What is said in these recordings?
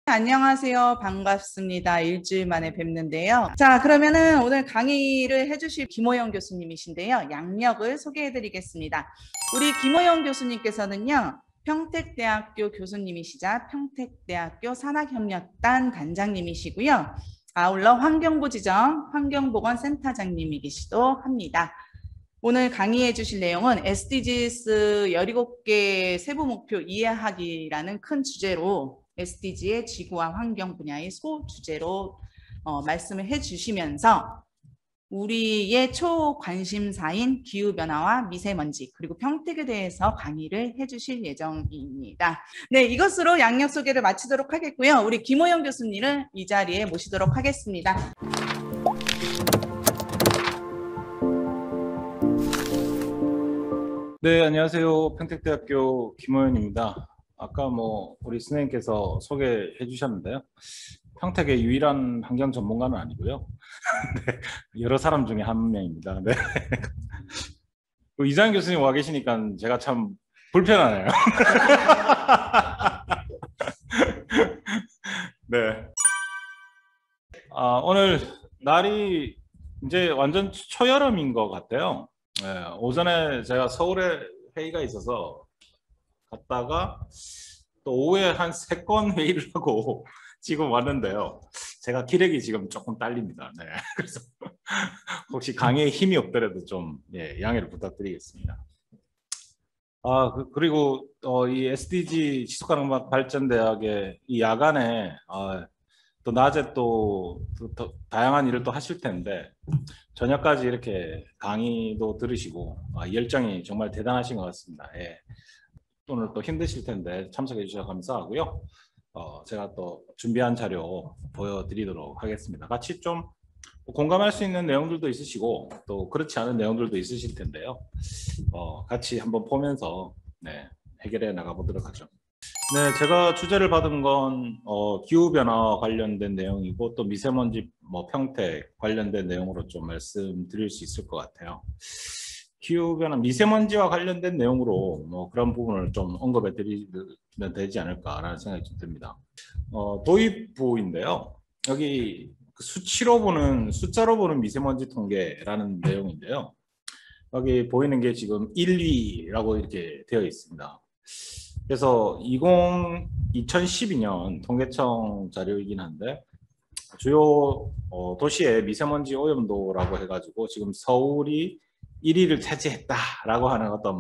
안녕하세요. 반갑습니다. 일주일 만에 뵙는데요. 자, 그러면은 오늘 강의를 해주실 김호영 교수님이신데요. 양력을 소개해드리겠습니다. 우리 김호영 교수님께서는요, 평택대학교 교수님이시자 평택대학교 산학협력단 단장님이시고요. 아울러 환경부지점 환경보건센터장님이시기도 합니다. 오늘 강의해 주실 내용은 SDGs 17개 세부 목표 이해하기라는 큰 주제로 SDG의 지구와 환경 분야의 소주제로 말씀을 해 주시면서 우리의 초관심사인 기후변화와 미세먼지 그리고 평택에 대해서 강의를 해 주실 예정입니다. 네, 이것으로 양력 소개를 마치도록 하겠고요. 우리 김호영 교수님을 이 자리에 모시도록 하겠습니다. 네, 안녕하세요. 평택대학교 김호연입니다. 아까 우리 선생님께서 소개해 주셨는데요. 평택의 유일한 환경 전문가는 아니고요. 네, 여러 사람 중에 한 명입니다. 네. 이장현 교수님 와 계시니까 제가 참 불편하네요. 네. 오늘 날이 이제 완전 초여름인 것 같아요. 네, 오전에 제가 서울에 회의가 있어서 갔다가 또 오후에 한 3건 회의를 하고 지금 왔는데요. 제가 기력이 지금 조금 딸립니다. 네, 그래서 혹시 강의에 힘이 없더라도 좀 양해를 부탁드리겠습니다. 그리고 이 SDG 지속가능 발전대학의 이 야간에 또 낮에 또 다양한 일을 또 하실 텐데 저녁까지 이렇게 강의도 들으시고 열정이 정말 대단하신 것 같습니다. 예. 오늘 또 힘드실 텐데 참석해 주셔서 감사하고요. 제가 또 준비한 자료 보여드리도록 하겠습니다. 같이 좀 공감할 수 있는 내용들도 있으시고 또 그렇지 않은 내용들도 있으실 텐데요. 같이 한번 보면서 해결해 나가보도록 하죠. 네, 제가 주제를 받은 건 기후변화 관련된 내용이고 또 미세먼지 평택 관련된 내용으로 좀 말씀드릴 수 있을 것 같아요. 기후변화, 미세먼지와 관련된 내용으로 그런 부분을 좀 언급해 드리면 되지 않을까라는 생각이 좀 듭니다. 도입부인데요. 여기 수치로 보는, 숫자로 보는 미세먼지 통계라는 내용인데요. 여기 보이는 게 지금 1, 2라고 이렇게 되어 있습니다. 그래서 2012년 통계청 자료이긴 한데 주요 도시의 미세먼지 오염도라고 해가지고 지금 서울이 1위를 차지했다라고 하는 어떤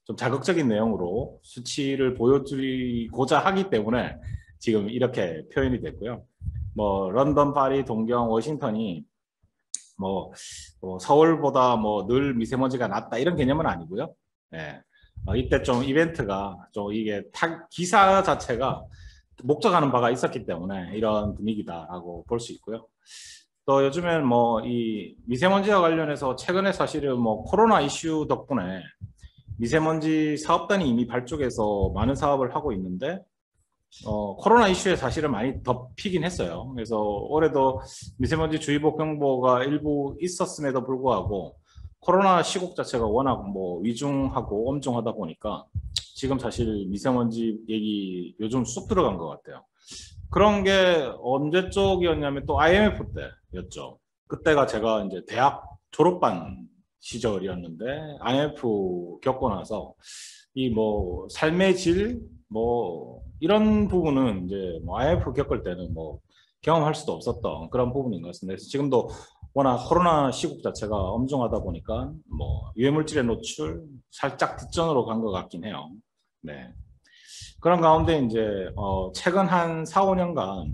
좀 자극적인 내용으로 수치를 보여드리고자 하기 때문에 지금 이렇게 표현이 됐고요. 런던, 파리, 동경, 워싱턴이 서울보다 늘 미세먼지가 낮다 이런 개념은 아니고요. 네. 이때 좀 이벤트가 좀 이게 기사 자체가 목적하는 바가 있었기 때문에 이런 분위기다라고 볼 수 있고요. 또 요즘엔 이 미세먼지와 관련해서 최근에 사실은 코로나 이슈 덕분에 미세먼지 사업단이 이미 발족해서 많은 사업을 하고 있는데 코로나 이슈에 사실은 많이 덮이긴 했어요. 그래서 올해도 미세먼지 주의보 경보가 일부 있었음에도 불구하고 코로나 시국 자체가 워낙 위중하고 엄중하다 보니까 지금 사실 미세먼지 얘기 요즘 쑥 들어간 것 같아요. 그런 게 언제 쪽이었냐면 또 IMF 때였죠. 그때가 제가 이제 대학 졸업반 시절이었는데 IMF 겪고 나서 이 삶의 질 이런 부분은 이제 IMF 겪을 때는 경험할 수도 없었던 그런 부분인 것 같습니다. 그래서 지금도 워낙 코로나 시국 자체가 엄중하다 보니까 유해물질의 노출 살짝 뒷전으로 간 것 같긴 해요. 네. 그런 가운데 이제 최근 한 4, 5년간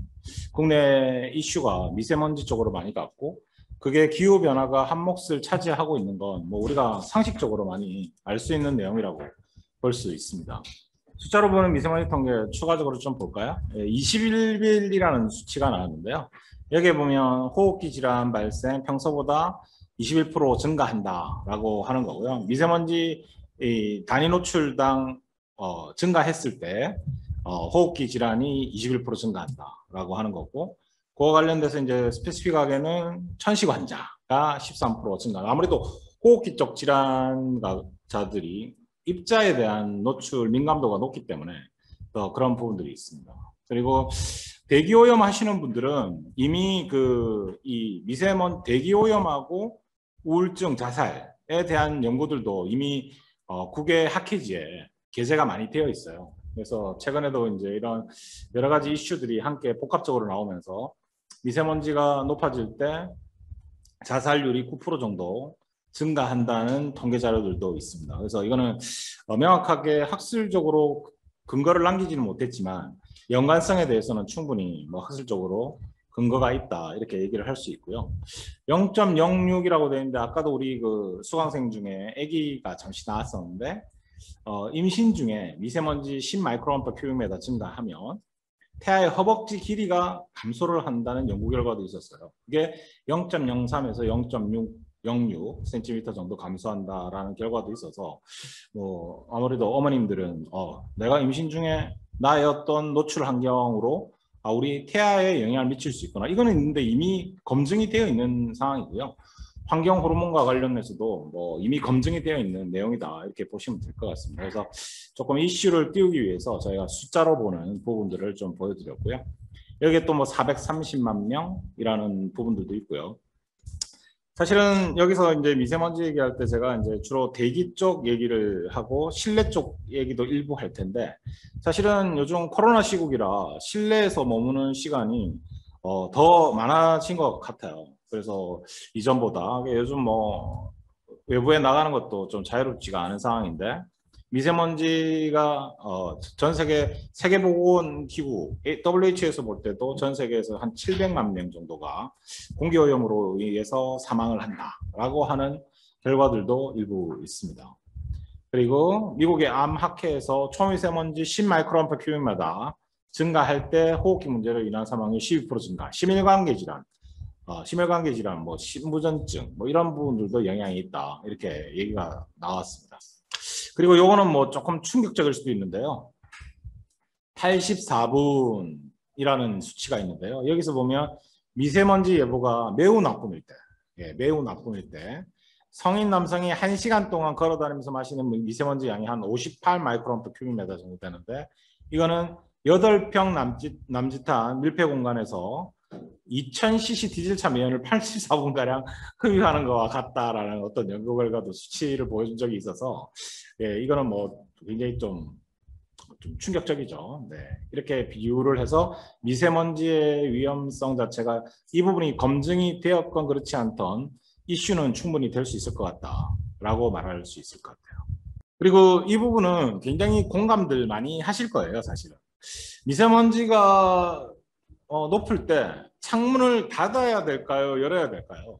국내 이슈가 미세먼지 쪽으로 많이 갔고 그게 기후변화가 한 몫을 차지하고 있는 건 우리가 상식적으로 많이 알 수 있는 내용이라고 볼 수 있습니다. 숫자로 보는 미세먼지 통계 추가적으로 좀 볼까요? 21일이라는 수치가 나왔는데요. 여기에 보면 호흡기 질환 발생 평소보다 21% 증가한다라고 하는 거고요. 미세먼지 단위 노출당 증가했을 때 호흡기 질환이 21% 증가한다라고 하는 거고, 그와 관련돼서 이제 스페시픽하게는 천식 환자가 13% 증가. 아무래도 호흡기 쪽 질환자들이 입자에 대한 노출 민감도가 높기 때문에 또 그런 부분들이 있습니다. 그리고 대기 오염 하시는 분들은 이미 이 미세먼지 대기 오염하고 우울증, 자살에 대한 연구들도 이미 국외 학회지에 게재가 많이 되어 있어요. 그래서 최근에도 이제 이런 여러 가지 이슈들이 함께 복합적으로 나오면서 미세먼지가 높아질 때 자살률이 9% 정도 증가한다는 통계 자료들도 있습니다. 그래서 이거는 명확하게 학술적으로 근거를 남기지는 못했지만 연관성에 대해서는 충분히 뭐 학술적으로 근거가 있다 이렇게 얘기를 할 수 있고요. 0.06이라고 되어 있는데 아까도 우리 그 수강생 중에 아기가 잠시 나왔었는데 임신 중에 미세먼지 10 마이크론 per 큐빅미터 증가하면 태아의 허벅지 길이가 감소를 한다는 연구 결과도 있었어요. 이게 0.03에서 0.06cm 정도 감소한다라는 결과도 있어서 뭐 아무래도 어머님들은 내가 임신 중에 나의 어떤 노출 환경으로 우리 태아에 영향을 미칠 수 있구나. 이거는 있는데 이미 검증이 되어 있는 상황이고요. 환경 호르몬과 관련해서도 뭐 이미 검증이 되어 있는 내용이다 이렇게 보시면 될 것 같습니다. 그래서 조금 이슈를 띄우기 위해서 저희가 숫자로 보는 부분들을 좀 보여드렸고요. 여기에 또 뭐 430만 명이라는 부분들도 있고요. 사실은 여기서 이제 미세먼지 얘기할 때 제가 이제 주로 대기 쪽 얘기를 하고 실내 쪽 얘기도 일부 할 텐데 사실은 요즘 코로나 시국이라 실내에서 머무는 시간이 더 많아진 것 같아요. 그래서 이전보다 요즘 뭐 외부에 나가는 것도 좀 자유롭지가 않은 상황인데 미세먼지가 전 세계보건기구 WHO에서 볼 때도 전 세계에서 한 700만 명 정도가 공기오염으로 의해서 사망을 한다라고 하는 결과들도 일부 있습니다. 그리고 미국의 암학회에서 초미세먼지 10 마이크론 per 큐빅마다 증가할 때 호흡기 문제로 인한 사망이 12% 증가, 심혈관계 질환, 뭐 신부전증, 뭐 이런 부분들도 영향이 있다 이렇게 얘기가 나왔습니다. 그리고 요거는 뭐 조금 충격적일 수도 있는데요. 84분이라는 수치가 있는데요. 여기서 보면 미세먼지 예보가 매우 나쁨일 때, 매우 나쁨일 때 성인 남성이 1시간 동안 걸어다니면서 마시는 미세먼지 양이 한 58 마이크론 per 큐빅미터 정도 되는데 이거는 8평 남짓한 밀폐 공간에서 2000cc 디젤차 매연을 84분가량 흡입하는 것과 같다라는 어떤 연구 결과도 수치를 보여준 적이 있어서 이거는 뭐 굉장히 좀 충격적이죠. 네. 이렇게 비유를 해서 미세먼지의 위험성 자체가 이 부분이 검증이 되었건 그렇지 않던 이슈는 충분히 될 수 있을 것 같다라고 말할 수 있을 것 같아요. 그리고 이 부분은 굉장히 공감들 많이 하실 거예요, 사실은. 미세먼지가 높을 때 창문을 닫아야 될까요? 열어야 될까요?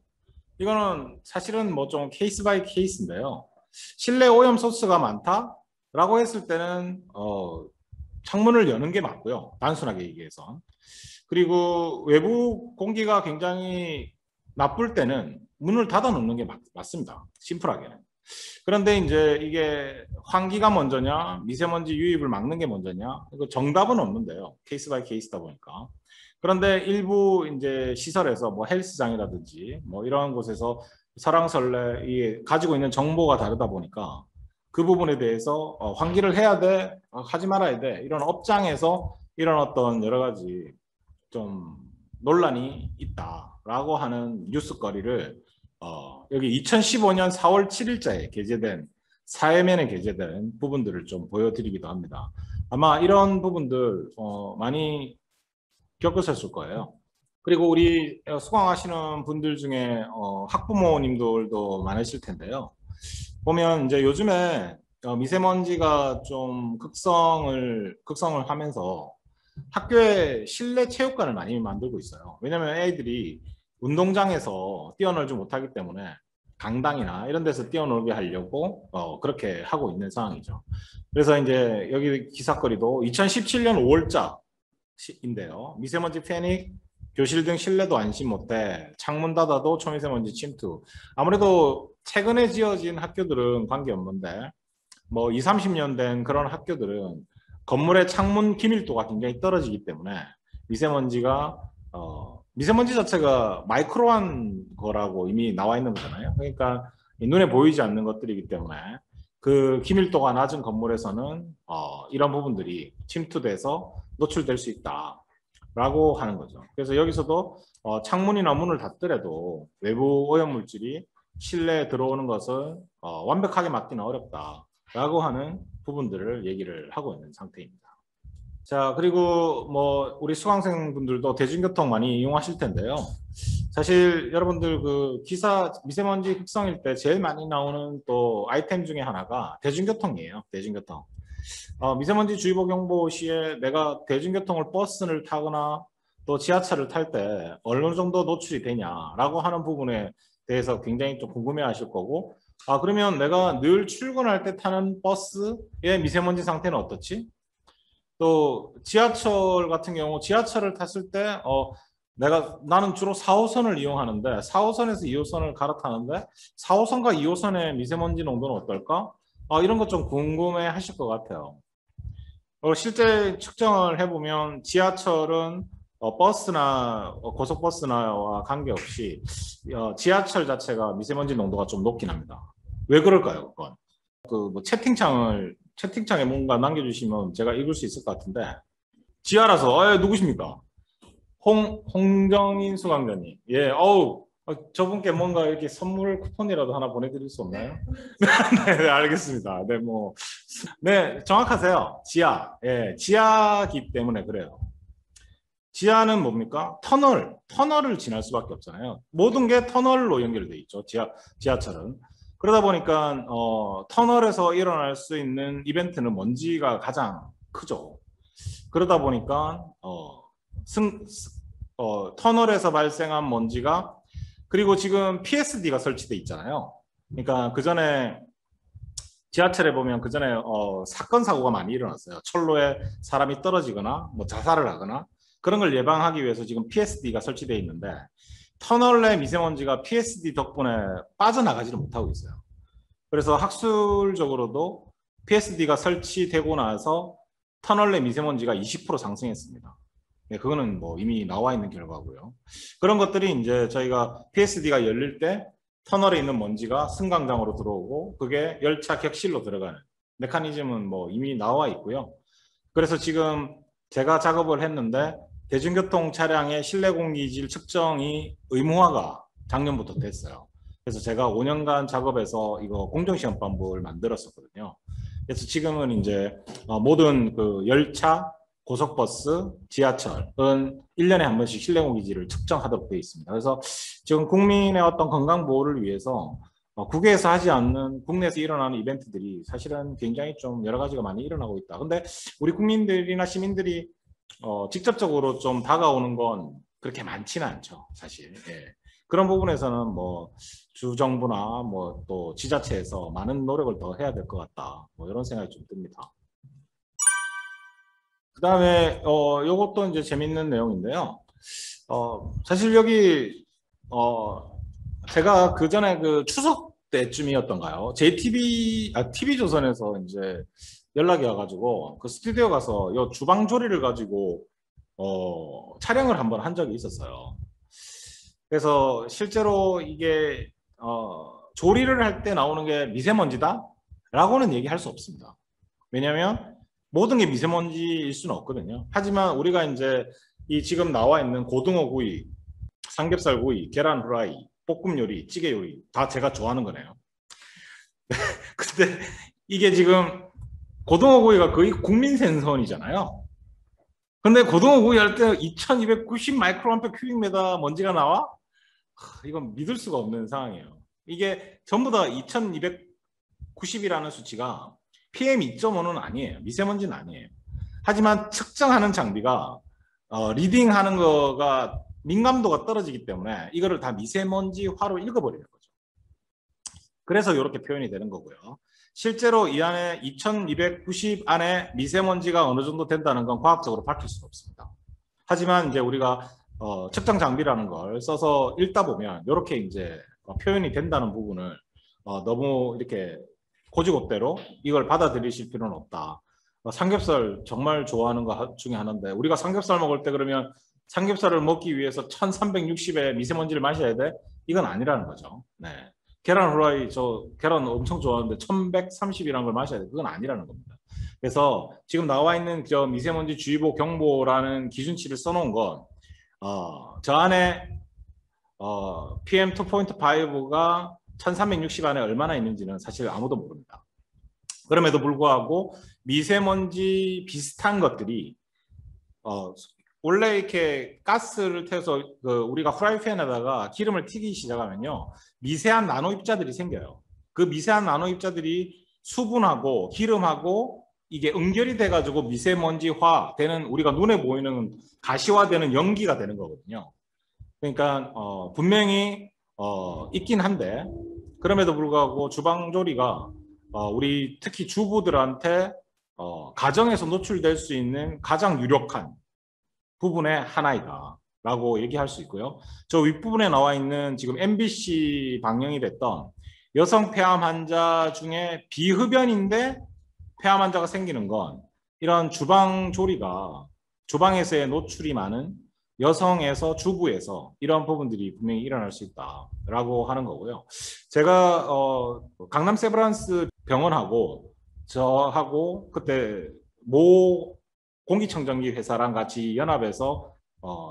이거는 사실은 뭐 좀 케이스 바이 케이스인데요. 실내 오염 소스가 많다라고 했을 때는 창문을 여는 게 맞고요. 단순하게 얘기해서. 그리고 외부 공기가 굉장히 나쁠 때는 문을 닫아 놓는 게 맞습니다. 심플하게는. 그런데 이제 이게 환기가 먼저냐, 미세먼지 유입을 막는 게 먼저냐, 이거 정답은 없는데요. 케이스 바이 케이스다 보니까. 그런데 일부 이제 시설에서 뭐 헬스장이라든지 뭐 이러한 곳에서 설왕설래 이 가지고 있는 정보가 다르다 보니까 그 부분에 대해서 환기를 해야 돼, 하지 말아야 돼 이런 업장에서 이런 어떤 여러 가지 좀 논란이 있다라고 하는 뉴스거리를 여기 2015년 4월 7일자에 게재된 사회면에 게재된 부분들을 좀 보여드리기도 합니다. 아마 이런 부분들 많이 겪으셨을 거예요. 그리고 우리 수강하시는 분들 중에 학부모님들도 많으실 텐데요. 보면 이제 요즘에 미세먼지가 좀 극성을 하면서 학교에 실내 체육관을 많이 만들고 있어요. 왜냐하면 애들이 운동장에서 뛰어놀지 못하기 때문에 강당이나 이런 데서 뛰어놀게 하려고 그렇게 하고 있는 상황이죠. 그래서 이제 여기 기사거리도 2017년 5월자인데요. 미세먼지 패닉, 교실 등 실내도 안심 못해, 창문 닫아도 초미세먼지 침투. 아무래도 최근에 지어진 학교들은 관계없는데 뭐 20, 30년 된 그런 학교들은 건물의 창문 기밀도가 굉장히 떨어지기 때문에 미세먼지 자체가 마이크로한 거라고 이미 나와 있는 거잖아요. 그러니까 눈에 보이지 않는 것들이기 때문에 그 기밀도가 낮은 건물에서는 이런 부분들이 침투돼서 노출될 수 있다. 라고 하는 거죠. 그래서 여기서도 창문이나 문을 닫더라도 외부 오염물질이 실내에 들어오는 것을 완벽하게 막기는 어렵다라고 하는 부분들을 얘기를 하고 있는 상태입니다. 자, 그리고 뭐 우리 수강생분들도 대중교통 많이 이용하실 텐데요. 사실 여러분들 그 기사 미세먼지 흑성일 때 제일 많이 나오는 또 아이템 중에 하나가 대중교통이에요. 대중교통. 미세먼지 주의보 경보 시에 내가 대중교통을 버스를 타거나 또 지하철을 탈 때 어느 정도 노출이 되냐라고 하는 부분에 대해서 굉장히 좀 궁금해 하실 거고, 그러면 내가 늘 출근할 때 타는 버스의 미세먼지 상태는 어떻지? 또 지하철 같은 경우 지하철을 탔을 때 나는 주로 4호선을 이용하는데 4호선에서 2호선을 갈아타는데 4호선과 2호선의 미세먼지 농도는 어떨까? 이런 것 좀 궁금해 하실 것 같아요. 실제 측정을 해보면 지하철은 버스나 고속버스나와 관계없이 지하철 자체가 미세먼지 농도가 좀 높긴 합니다. 왜 그럴까요? 그건 뭐 채팅창에 뭔가 남겨주시면 제가 읽을 수 있을 것 같은데, 지하라서 누구십니까? 홍정인 수강자님. 예, 저분께 뭔가 이렇게 선물 쿠폰이라도 하나 보내드릴 수 없나요? 네, 알겠습니다. 네, 정확하세요. 지하. 예, 지하기 때문에 그래요. 지하는 뭡니까? 터널을 지날 수밖에 없잖아요. 모든 게 터널로 연결돼 있죠. 지하철은. 그러다 보니까 터널에서 일어날 수 있는 이벤트는 먼지가 가장 크죠. 그러다 보니까 터널에서 발생한 먼지가, 그리고 지금 PSD가 설치돼 있잖아요. 그러니까 그 전에 지하철에 보면 그 전에 사건 사고가 많이 일어났어요. 철로에 사람이 떨어지거나 뭐 자살을 하거나 그런 걸 예방하기 위해서 지금 PSD가 설치되어 있는데, 터널 내 미세먼지가 PSD 덕분에 빠져나가지를 못하고 있어요. 그래서 학술적으로도 PSD가 설치되고 나서 터널 내 미세먼지가 20% 상승했습니다. 네, 그거는 뭐 이미 나와 있는 결과고요. 그런 것들이 이제 저희가 PSD가 열릴 때 터널에 있는 먼지가 승강장으로 들어오고 그게 열차 격실로 들어가는 메커니즘은 뭐 이미 나와 있고요. 그래서 지금 제가 작업을 했는데 대중교통 차량의 실내 공기질 측정이 의무화가 작년부터 됐어요. 그래서 제가 5년간 작업해서 이거 공정시험반부를 만들었었거든요. 그래서 지금은 이제 모든 그 열차, 고속버스, 지하철은 1년에 한 번씩 실내 공기질을 측정하도록 되어 있습니다. 그래서 지금 국민의 어떤 건강 보호를 위해서 국외에서 하지 않는 국내에서 일어나는 이벤트들이 사실은 굉장히 좀 여러 가지가 많이 일어나고 있다. 근데 우리 국민들이나 시민들이 직접적으로 좀 다가오는 건 그렇게 많지는 않죠, 사실. 예. 그런 부분에서는 뭐 주정부나 뭐 또 지자체에서 많은 노력을 더 해야 될 것 같다. 뭐 이런 생각이 좀 듭니다. 그 다음에 요것도 이제 재밌는 내용인데요. 사실 여기 제가 그 전에 그 추석 때쯤이었던가요? TV조선에서 이제 연락이 와가지고 그 스튜디오 가서 요 주방 조리를 가지고 촬영을 한번 한 적이 있었어요. 그래서 실제로 이게 조리를 할 때 나오는 게 미세먼지다? 라고는 얘기할 수 없습니다. 왜냐하면 모든 게 미세먼지일 수는 없거든요. 하지만 우리가 이제 이 지금 나와 있는 고등어 구이, 삼겹살 구이, 계란 후라이, 볶음 요리, 찌개 요리 다 제가 좋아하는 거네요. 근데 이게 지금 고등어 구이가 거의 국민 생선이잖아요. 근데 고등어 구이 할 때 2290 마이크로암페 큐빅미터 먼지가 나와? 이건 믿을 수가 없는 상황이에요. 이게 전부 다 2290이라는 수치가 PM 2.5는 아니에요. 미세먼지는 아니에요. 하지만 측정하는 장비가 리딩하는 거가 민감도가 떨어지기 때문에 이거를 다 미세먼지화로 읽어버리는 거죠. 그래서 이렇게 표현이 되는 거고요. 실제로 이 안에 2290 안에 미세먼지가 어느 정도 된다는 건 과학적으로 밝힐 수가 없습니다. 하지만 이제 우리가 측정 장비라는 걸 써서 읽다 보면 이렇게 이제 표현이 된다는 부분을 너무 이렇게 고지고대로 이걸 받아들이실 필요는 없다. 삼겹살 정말 좋아하는 거 중에 하나인데 우리가 삼겹살 먹을 때 그러면 삼겹살을 먹기 위해서 1360의 미세먼지를 마셔야 돼? 이건 아니라는 거죠. 네. 계란 후라이 저 계란 엄청 좋아하는데 1130이라는 걸 마셔야 돼. 그건 아니라는 겁니다. 그래서 지금 나와 있는 저 미세먼지 주의보 경보라는 기준치를 써놓은 건 저 안에 PM2.5가 1360 안에 얼마나 있는지는 사실 아무도 모릅니다. 그럼에도 불구하고 미세먼지 비슷한 것들이 원래 이렇게 가스를 태워서 우리가 프라이팬에다가 기름을 튀기 시작하면요, 미세한 나노 입자들이 생겨요. 그 미세한 나노 입자들이 수분하고 기름하고 이게 응결이 돼가지고 미세먼지화 되는, 우리가 눈에 보이는 가시화되는 연기가 되는 거거든요. 그러니까 분명히 있긴 한데, 그럼에도 불구하고 주방조리가 우리 특히 주부들한테 가정에서 노출될 수 있는 가장 유력한 부분의 하나이다 라고 얘기할 수 있고요. 저 윗부분에 나와 있는 지금 MBC 방영이 됐던 여성 폐암 환자 중에 비흡연인데 폐암 환자가 생기는 건 이런 주방 조리가 주방에서의 노출이 많은 여성에서 주부에서 이런 부분들이 분명히 일어날 수 있다라고 하는 거고요. 제가 강남 세브란스 병원하고 저하고 그때 모 공기청정기 회사랑 같이 연합해서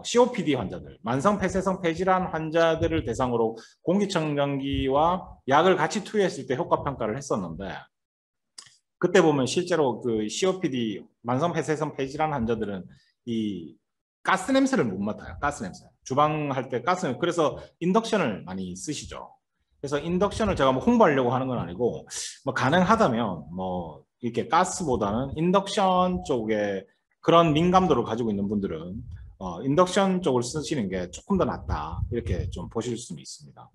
COPD 환자들, 만성 폐쇄성 폐질환 환자들을 대상으로 공기청정기와 약을 같이 투여했을 때 효과 평가를 했었는데, 그때 보면 실제로 그 COPD, 만성 폐쇄성 폐질환 환자들은 이 가스 냄새를 못 맡아요. 가스 냄새. 주방 할 때 가스 냄새. 그래서 인덕션을 많이 쓰시죠. 그래서 인덕션을 제가 뭐 홍보하려고 하는 건 아니고, 뭐 가능하다면 뭐 이렇게 가스보다는 인덕션 쪽에 그런 민감도를 가지고 있는 분들은 인덕션 쪽을 쓰시는 게 조금 더 낫다, 이렇게 좀 보실 수는 있습니다.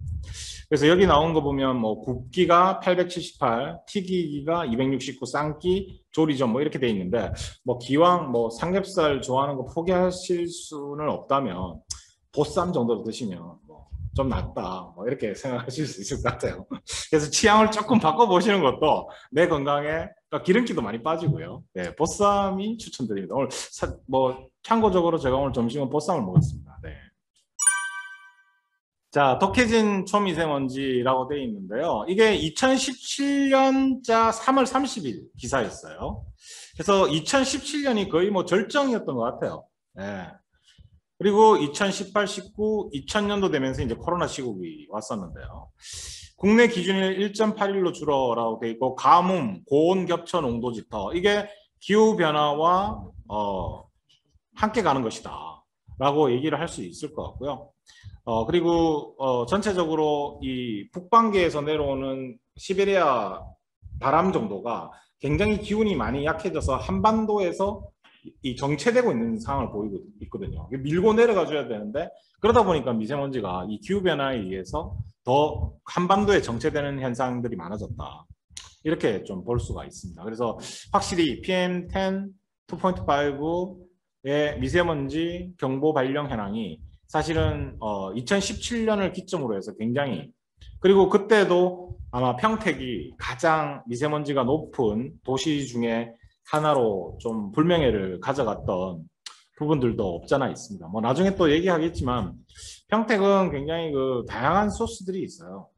그래서 여기 나온 거 보면 뭐 굽기가 878, 튀기기가 269, 삶기, 조리점 뭐 이렇게 돼 있는데, 뭐 기왕 뭐 삼겹살 좋아하는 거 포기하실 수는 없다면 보쌈 정도로 드시면 뭐 좀 낫다, 뭐 이렇게 생각하실 수 있을 것 같아요. 그래서 취향을 조금 바꿔보시는 것도 내 건강에, 그러니까 기름기도 많이 빠지고요. 네, 보쌈이 추천드립니다. 오늘 뭐 참고적으로 제가 오늘 점심은 보쌈을 먹었습니다. 네. 자, 독해진 초미세먼지라고 되어 있는데요. 이게 2017년자 3월 30일 기사였어요. 그래서 2017년이 거의 뭐 절정이었던 것 같아요. 네. 그리고 2018, 19, 2000년도 되면서 이제 코로나 시국이 왔었는데요. 국내 기준일 1.81로 줄어라고 되어 있고, 가뭄, 고온 겹쳐 농도 짙어. 이게 기후 변화와 함께 가는 것이다 라고 얘기를 할 수 있을 것 같고요. 그리고 전체적으로 이 북반계에서 내려오는 시베리아 바람 정도가 굉장히 기온이 많이 약해져서 한반도에서 이 정체되고 있는 상황을 보이고 있거든요. 밀고 내려가 줘야 되는데, 그러다 보니까 미세먼지가 이 기후변화에 의해서 더 한반도에 정체되는 현상들이 많아졌다, 이렇게 좀 볼 수가 있습니다. 그래서 확실히 PM10, 2.5의 미세먼지 경보 발령 현황이 사실은 2017년을 기점으로 해서 굉장히, 그리고 그때도 아마 평택이 가장 미세먼지가 높은 도시 중에 하나로 좀 불명예를 가져갔던 부분들도 없잖아 있습니다. 뭐 나중에 또 얘기하겠지만 평택은 굉장히 그 다양한 소스들이 있어요.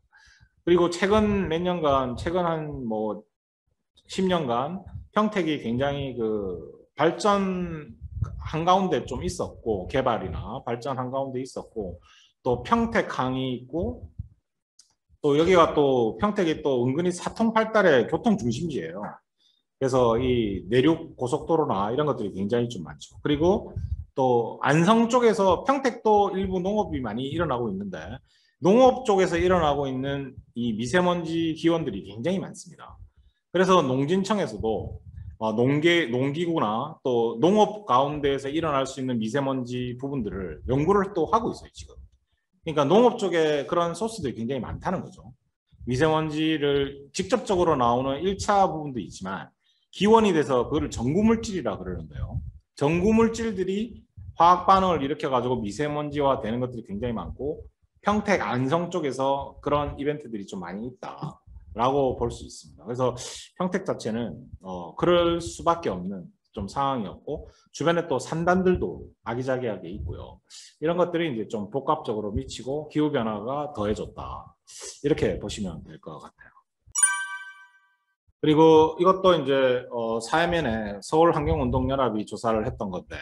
그리고 최근 몇 년간, 최근 한 뭐 10년간 평택이 굉장히 그 발전 한가운데 좀 있었고, 개발이나 발전 한가운데 있었고, 또 평택항이 있고, 또 여기가 또 평택이 또 은근히 사통팔달의 교통 중심지예요. 그래서 이 내륙 고속도로나 이런 것들이 굉장히 좀 많죠. 그리고 또 안성 쪽에서 평택도 일부 농업이 많이 일어나고 있는데, 농업 쪽에서 일어나고 있는 이 미세먼지 기원들이 굉장히 많습니다. 그래서 농진청에서도 농기구나 또 농업 가운데에서 일어날 수 있는 미세먼지 부분들을 연구를 또 하고 있어요, 지금. 그러니까 농업 쪽에 그런 소스들이 굉장히 많다는 거죠. 미세먼지를 직접적으로 나오는 1차 부분도 있지만 기원이 돼서 그거를 전구물질이라 그러는데요. 전구물질들이 화학 반응을 일으켜가지고 미세먼지화 되는 것들이 굉장히 많고, 평택 안성 쪽에서 그런 이벤트들이 좀 많이 있다라고 볼 수 있습니다. 그래서 평택 자체는 그럴 수밖에 없는 좀 상황이었고, 주변에 또 산단들도 아기자기하게 있고요. 이런 것들이 이제 좀 복합적으로 미치고 기후 변화가 더해졌다, 이렇게 보시면 될 것 같아요. 그리고 이것도 이제 사회면에 서울환경운동연합이 조사를 했던 건데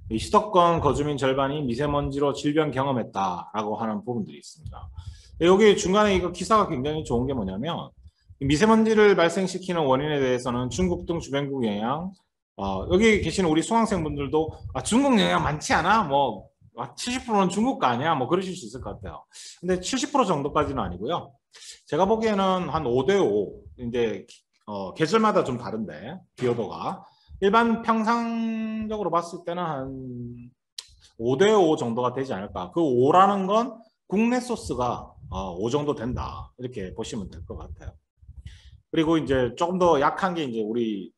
이 수도권 거주민 절반이 미세먼지로 질병 경험했다라고 하는 부분들이 있습니다. 여기 중간에 이거 기사가 굉장히 좋은 게 뭐냐면 미세먼지를 발생시키는 원인에 대해서는 중국 등 주변국 영향, 여기 계시는 우리 수강생분들도 중국 영향 많지 않아? 뭐 70%는 중국 거 아니야? 뭐 그러실 수 있을 것 같아요. 근데 70% 정도까지는 아니고요. 제가 보기에는 한 5대5, 이제 계절마다 좀 다른데 기여도가 일반 평상적으로 봤을 때는 한 5대5 정도가 되지 않을까. 그 5라는 건 국내 소스가 5 정도 된다. 이렇게 보시면 될 것 같아요. 그리고 이제 조금 더 약한 게 이제 우리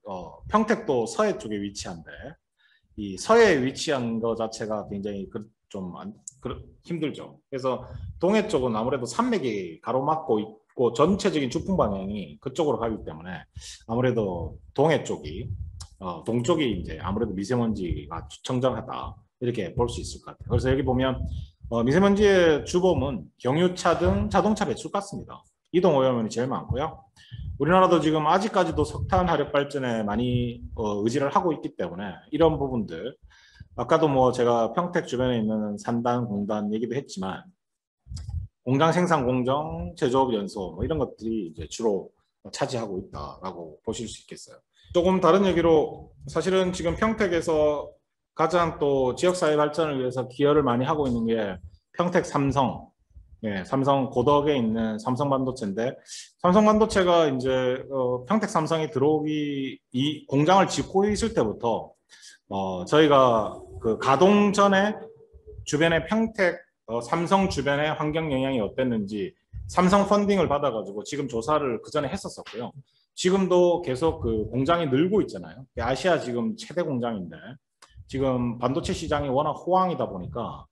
평택도 서해 쪽에 위치한데 이 서해에 위치한 거 자체가 굉장히 좀 힘들죠. 그래서 동해 쪽은 아무래도 산맥이 가로막고 있고 전체적인 주풍 방향이 그쪽으로 가기 때문에 아무래도 동해 쪽이 동쪽이 이제 아무래도 미세먼지가 청정하다 이렇게 볼 수 있을 것 같아요. 그래서 여기 보면 미세먼지의 주범은 경유차 등 자동차 배출가스입니다. 이동 오염이 제일 많고요. 우리나라도 지금 아직까지도 석탄 화력 발전에 많이 의지를 하고 있기 때문에 이런 부분들 아까도 뭐 제가 평택 주변에 있는 산단, 공단 얘기도 했지만 공장 생산 공정, 제조업 연소 뭐 이런 것들이 이제 주로 차지하고 있다라고 보실 수 있겠어요. 조금 다른 얘기로 사실은 지금 평택에서 가장 또 지역사회 발전을 위해서 기여를 많이 하고 있는 게 평택 삼성, 삼성 고덕에 있는 삼성 반도체인데 삼성 반도체가 이제 평택 삼성이 들어오기 이 공장을 짓고 있을 때부터 저희가 그 가동 전에 주변의 평택 삼성 주변의 환경 영향이 어땠는지 삼성 펀딩을 받아가지고 지금 조사를 그 전에 했었었고요. 지금도 계속 그 공장이 늘고 있잖아요. 아시아 지금 최대 공장인데 지금 반도체 시장이 워낙 호황이다 보니까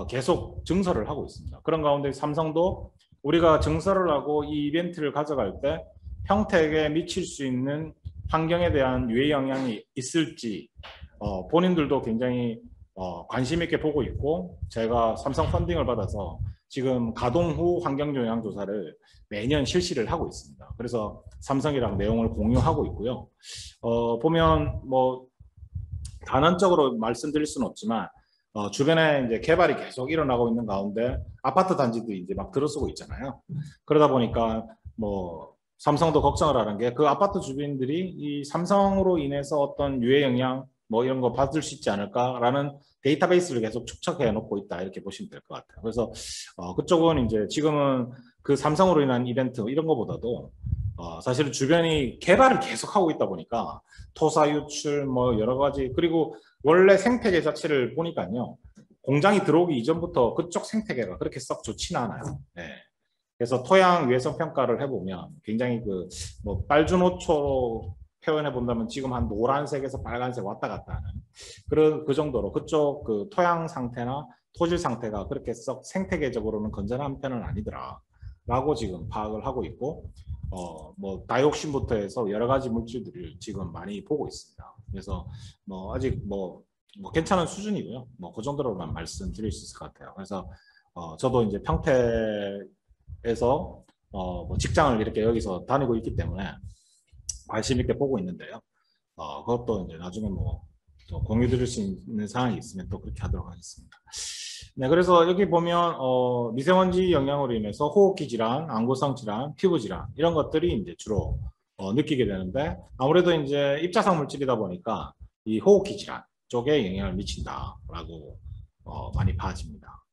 계속 증설을 하고 있습니다. 그런 가운데 삼성도 우리가 증설을 하고 이 이벤트를 가져갈 때 평택에 미칠 수 있는 환경에 대한 유해 영향이 있을지 본인들도 굉장히 관심 있게 보고 있고 제가 삼성 펀딩을 받아서 지금 가동 후 환경 영향 조사를 매년 실시를 하고 있습니다. 그래서 삼성이랑 내용을 공유하고 있고요. 보면 뭐 단언적으로 말씀드릴 수는 없지만 주변에 이제 개발이 계속 일어나고 있는 가운데 아파트 단지도 이제 막 들어서고 있잖아요. 그러다 보니까 뭐 삼성도 걱정을 하는 게 그 아파트 주민들이 이 삼성으로 인해서 어떤 유해 영향 뭐 이런 거 받을 수 있지 않을까라는 데이터베이스를 계속 축적해 놓고 있다 이렇게 보시면 될 것 같아요. 그래서 그쪽은 이제 지금은 그 삼성으로 인한 이벤트 이런 거보다도 사실은 주변이 개발을 계속 하고 있다 보니까 토사 유출 뭐 여러 가지 그리고 원래 생태계 자체를 보니까요 공장이 들어오기 이전부터 그쪽 생태계가 그렇게 썩 좋지는 않아요. 네. 그래서 토양 유해성 평가를 해보면 굉장히 그 뭐 빨주노초로 표현해 본다면 지금 한 노란색에서 빨간색 왔다 갔다 하는 그 정도로 그쪽 그 토양 상태나 토질 상태가 그렇게 썩 생태계적으로는 건전한 편은 아니더라라고 지금 파악을 하고 있고 뭐 다이옥신부터 해서 여러 가지 물질들을 지금 많이 보고 있습니다. 그래서 뭐 아직 뭐 괜찮은 수준이고요. 뭐 그 정도로만 말씀드릴 수 있을 것 같아요. 그래서 저도 이제 평택에서 뭐 직장을 이렇게 여기서 다니고 있기 때문에 관심 있게 보고 있는데요. 그것도 이제 나중에 뭐 또 공유 드릴 수 있는 상황이 있으면 또 그렇게 하도록 하겠습니다. 네, 그래서 여기 보면 미세먼지 영향으로 인해서 호흡기 질환, 안구성 질환, 피부 질환 이런 것들이 이제 주로 느끼게 되는데 아무래도 이제 입자성 물질이다 보니까 이 호흡기 질환 쪽에 영향을 미친다라고 많이 봐집니다.